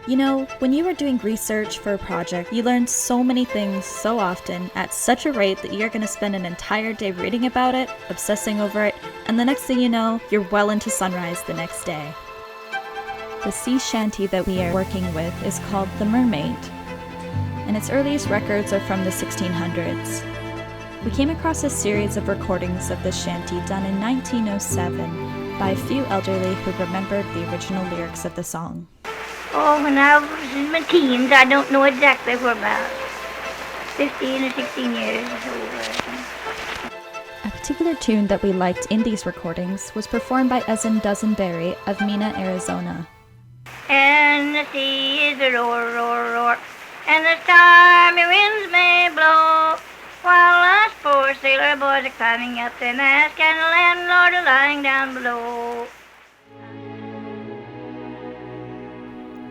You know, when you are doing research for a project, you learn so many things so often at such a rate that you're going to spend an entire day reading about it, obsessing over it, and the next thing you know, you're well into sunrise the next day. The sea shanty that we are working with is called the Mermaid, and its earliest records are from the 1600s. We came across a series of recordings of this shanty done in 1907 by a few elderly who remembered the original lyrics of the song. Oh, when I was in my teens, I don't know exactly, for about 15 or 16 years or so. A particular tune that we liked in these recordings was performed by Ezen Dusenberry of Mena, Arizona. And the sea is a roar, roar, roar, and the stormy winds may blow, while us poor sailor boys are climbing up the mast, and the landlord is lying down below.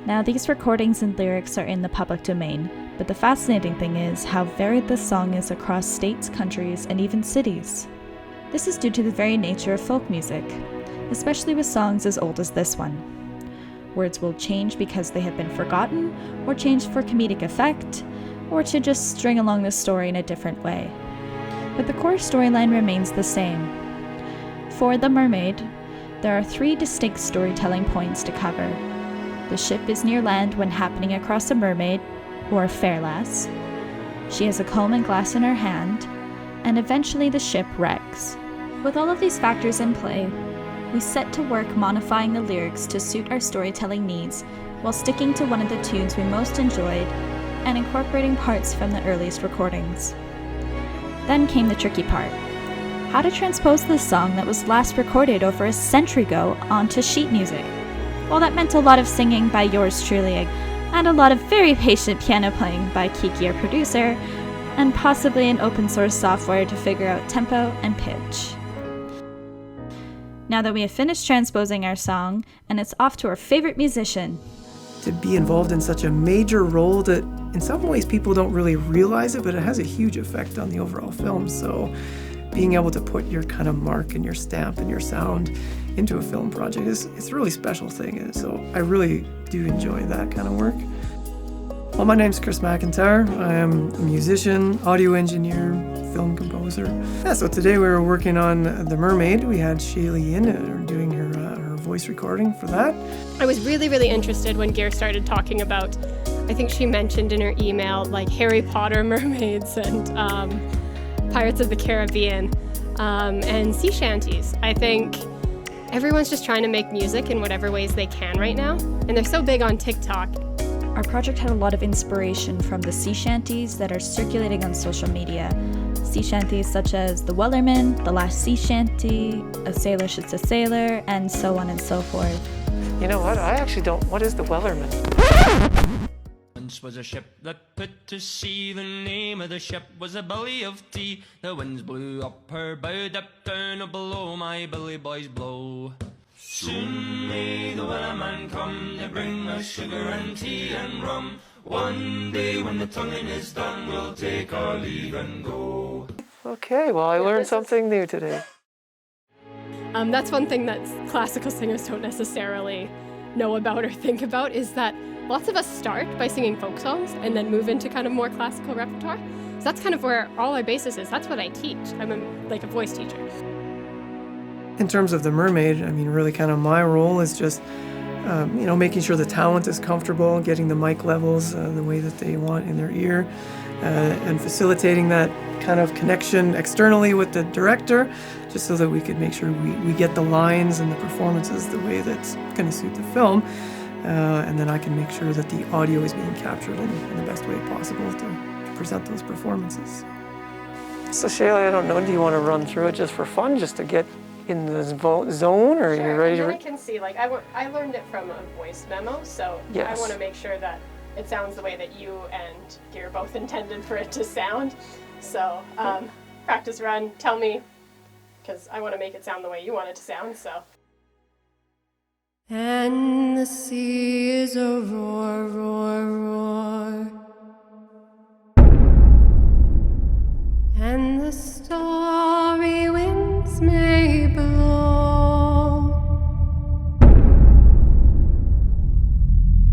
Now, these recordings and lyrics are in the public domain, but the fascinating thing is how varied this song is across states, countries, and even cities. This is due to the very nature of folk music, especially with songs as old as this one. Words will change because they have been forgotten, or changed for comedic effect, or to just string along the story in a different way. But the core storyline remains the same. For The Mermaid, there are 3 distinct storytelling points to cover. The ship is near land when happening across a mermaid, or a fair lass. She has a comb and glass in her hand, and eventually the ship wrecks. With all of these factors in play, we set to work modifying the lyrics to suit our storytelling needs while sticking to one of the tunes we most enjoyed and incorporating parts from the earliest recordings. Then came the tricky part: how to transpose this song that was last recorded over a century ago onto sheet music. Well, that meant a lot of singing by yours truly, and a lot of very patient piano playing by Kiki, our producer, and possibly an open source software to figure out tempo and pitch. Now that we have finished transposing our song, and it's off to our favorite musician. To be involved in such a major role that in some ways people don't really realize it, but it has a huge effect on the overall film. So being able to put your kind of mark and your stamp and your sound into a film project it's a really special thing. And so I really do enjoy that kind of work. Well, my name's Chris McIntyre. I am a musician, audio engineer, film composer. Yeah, so today we were working on The Mermaid. We had Shaylee in doing her voice recording for that. I was really, really interested when Gear started talking about, I think she mentioned in her email, like Harry Potter mermaids and Pirates of the Caribbean and sea shanties. I think everyone's just trying to make music in whatever ways they can right now, and they're so big on TikTok. Our project had a lot of inspiration from the sea shanties that are circulating on social media. Sea shanties such as The Wellerman, The Last Sea Shanty, A Sailor Shoots a Sailor, and so on and so forth. You know what? I actually don't. What is the Wellerman? Once was a ship that put to sea. The name of the ship was a Billy of Tea. The winds blew up her bow, dipped down below, my Billy boys blow. Soon may the wellerman come to bring us sugar and tea and rum. One day when the tonguing is done, we'll take our leave and go. Okay, well, I learned something new today. That's one thing that classical singers don't necessarily know about or think about, is that lots of us start by singing folk songs and then move into kind of more classical repertoire. So that's kind of where all our basis is. That's what I teach. I'm a voice teacher. In terms of The Mermaid, I mean, really kind of my role is just, making sure the talent is comfortable, getting the mic levels the way that they want in their ear, and facilitating that kind of connection externally with the director, just so that we could make sure we get the lines and the performances the way that's going to suit the film. And then I can make sure that the audio is being captured in the best way possible to present those performances. So Shayla, I don't know, do you want to run through it just for fun, just to get in the zone, or are you ready Sure, to... I can see, I learned it from a voice memo, so Yes. I want to make sure that it sounds the way that you and Gear both intended for it to sound. So, practice run, tell me, because I want to make it sound the way you want it to sound, so. And the sea is a roar, roar, roar. And the starry winds may blow.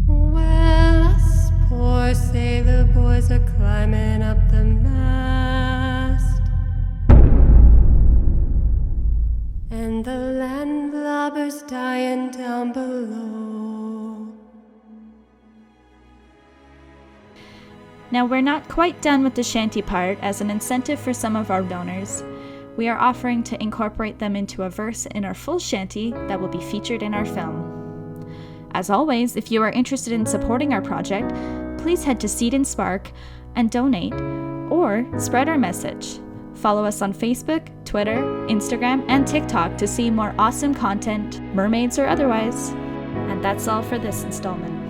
Well, climbing up the mast, and the landlubbers dying down below. Now, we're not quite done with the shanty part. As an incentive for some of our donors, we are offering to incorporate them into a verse in our full shanty that will be featured in our film. As always, if you are interested in supporting our project, please head to Seed and Spark and donate, or spread our message. Follow us on Facebook, Twitter, Instagram, and TikTok to see more awesome content, mermaids or otherwise. And that's all for this installment.